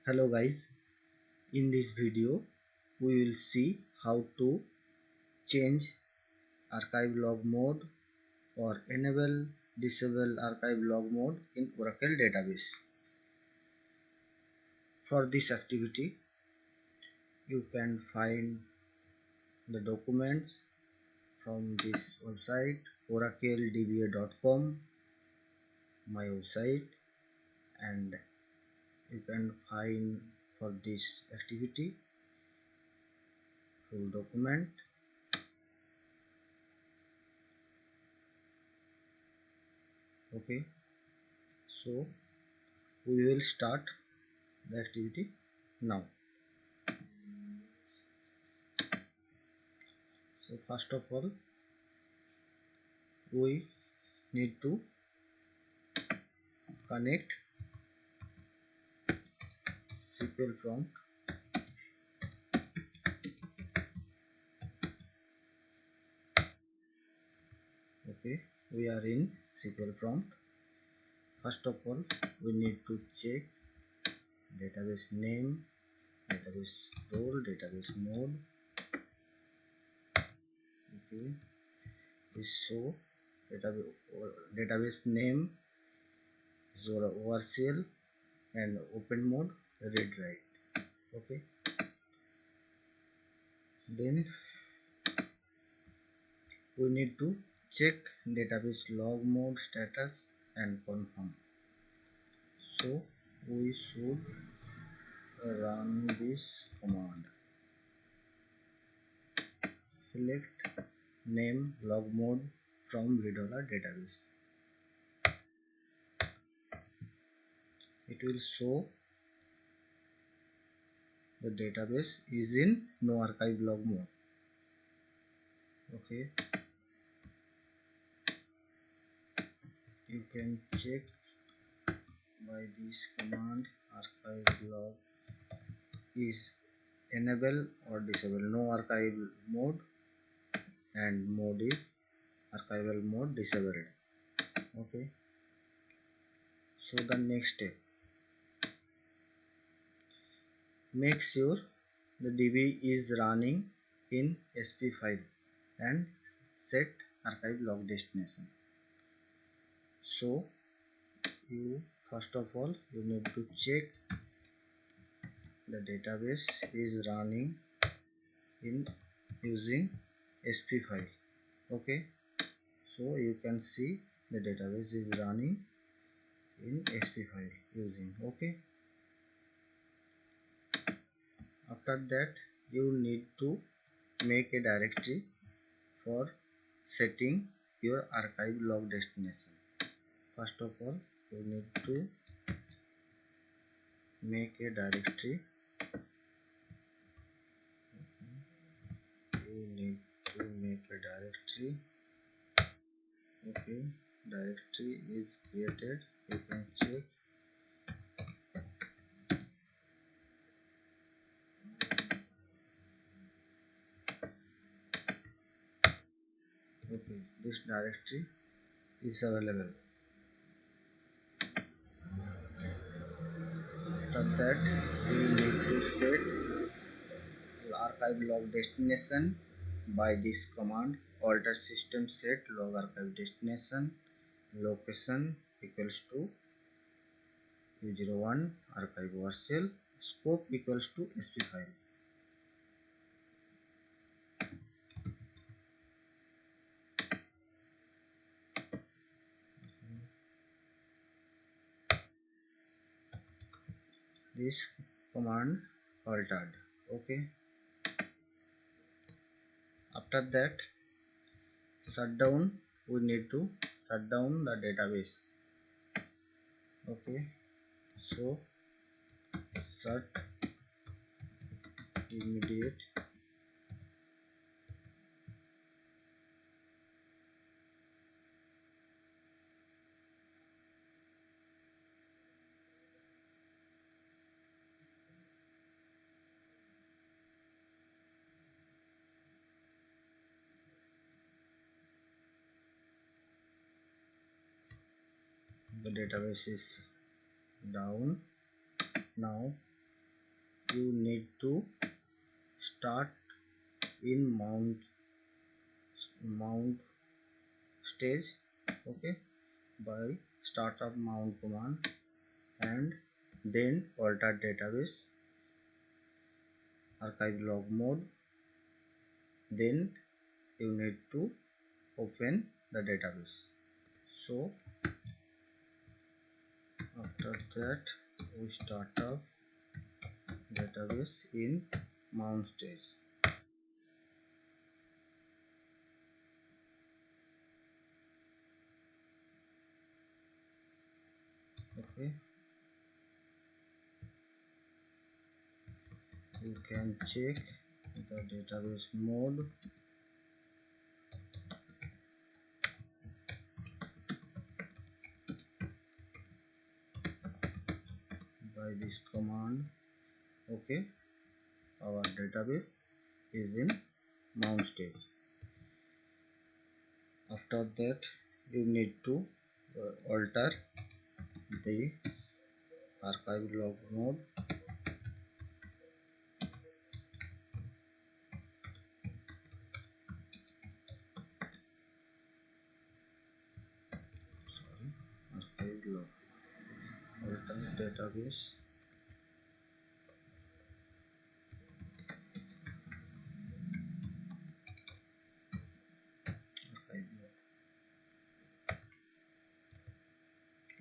Hello guys, in this video we will see how to change archive log mode or enable disable archive log mode in Oracle database. For this activity you can find the documents from this website orakldba.com, my website, and you can find for this activity full document. Okay, so we will start the activity now. So first of all we need to connect SQL prompt. Okay, we are in SQL prompt. First of all we need to check database name, database role, database mode. Okay, is show database name is ORCL and open mode read write. Okay, then we need to check database log mode status and confirm. So we should run this command. Select name log mode from reader database. It will show the database is in no archive log mode. Okay, you can check by this command archive log is enable or disable. No archive mode and mode is archival mode disabled. Okay, so the next step, make sure the DB is running in SP file and set archive log destination. So you first of all you need to check the database is running in using SP file. Okay, so you can see the database is running in SP file using. Okay, after that you need to make a directory for setting your archive log destination. First of all you need to make a directory. You need to make a directory. Okay, directory is created. You can check. Okay, this directory is available. After that you need to set archive log destination by this command alter system set log archive destination location equals to u01 archive ORCL scope equals to SP file. This command altered. Okay, after that we need to shut down the database. Okay, so shut immediate the database is down. Now you need to start in mount stage, okay, by startup mount command, and then alter database archive log mode. Then you need to open the database. So after that we start up database in mount stage. Okay, you can check the database mode by this command. Okay, our database is in mount stage. After that you need to alter the archive log mode. Sorry, archive log, alter database archive log.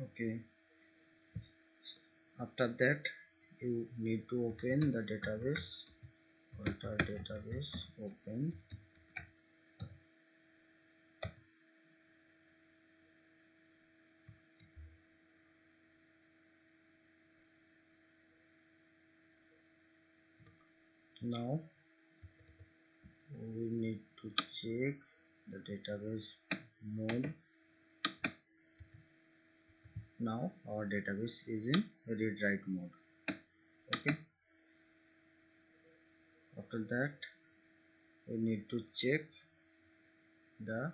Okay, after that you need to open the database, alter database, open. Now we need to check the database mode. Now our database is in read write mode. Okay, after that we need to check the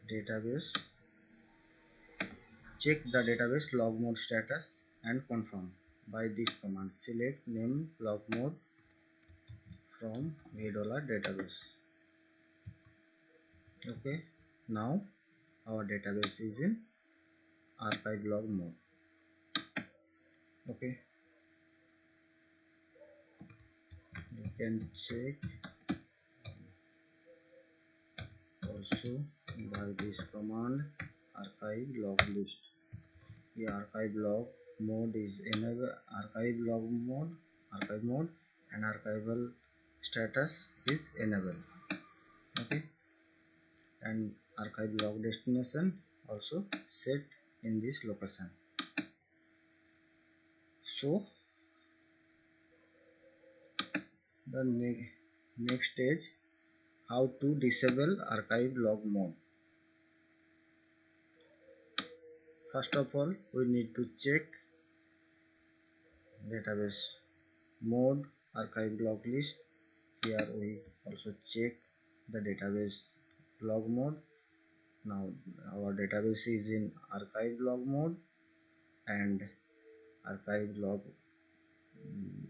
database log mode status and confirm by this command. Select name log mode from viveo database. Okay, now our database is in archive log mode. Okay, you can check also by this command archive log list. The archive log mode is enable archive log mode, and archival status is enabled. Okay, and archive log destination also set in this location. So the next stage, how to disable archive log mode. First of all, we need to check database mode archive log list. Here we also check the database log mode. Now our database is in archive log mode and archive log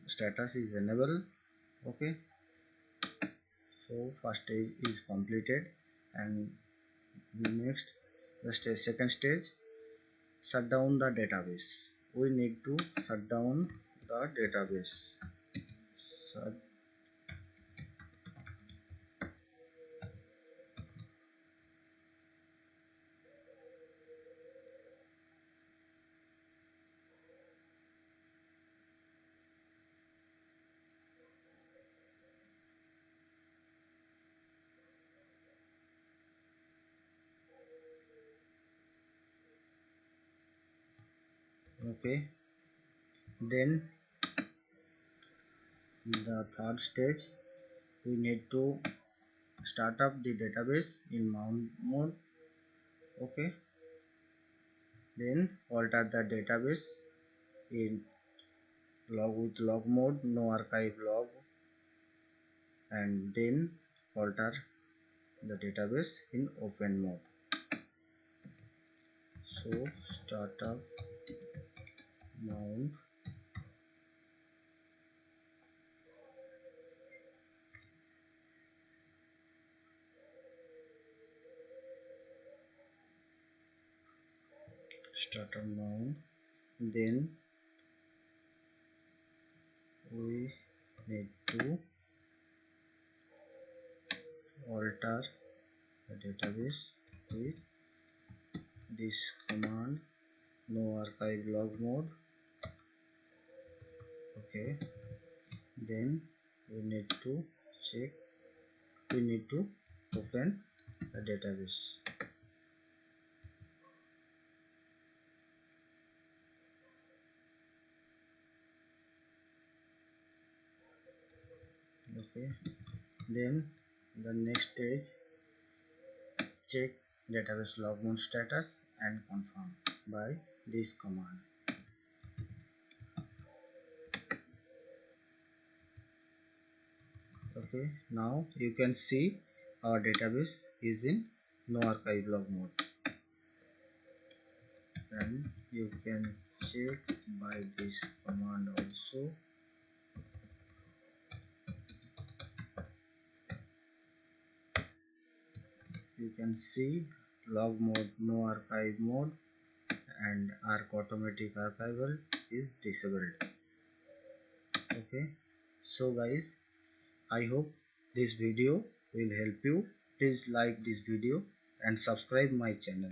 status is enabled. Okay, so first stage is completed, and next the second stage, shut down the database. We need to shut down the database. Okay, then the third stage, we need to start up the database in mount mode. Okay, then alter the database in log mode, no archive log, and then alter the database in open mode. So start up mount startup mount. Then we need to alter the database with this command, no archive log mode. Okay, then we need to open the database. Okay, then the next stage, check database login status and confirm by this command. Okay, now you can see our database is in no archive log mode, and you can check by this command also. You can see log mode, no archive mode, and arc automatic archival is disabled. Okay, so guys, I hope this video will help you. Please like this video and subscribe my channel.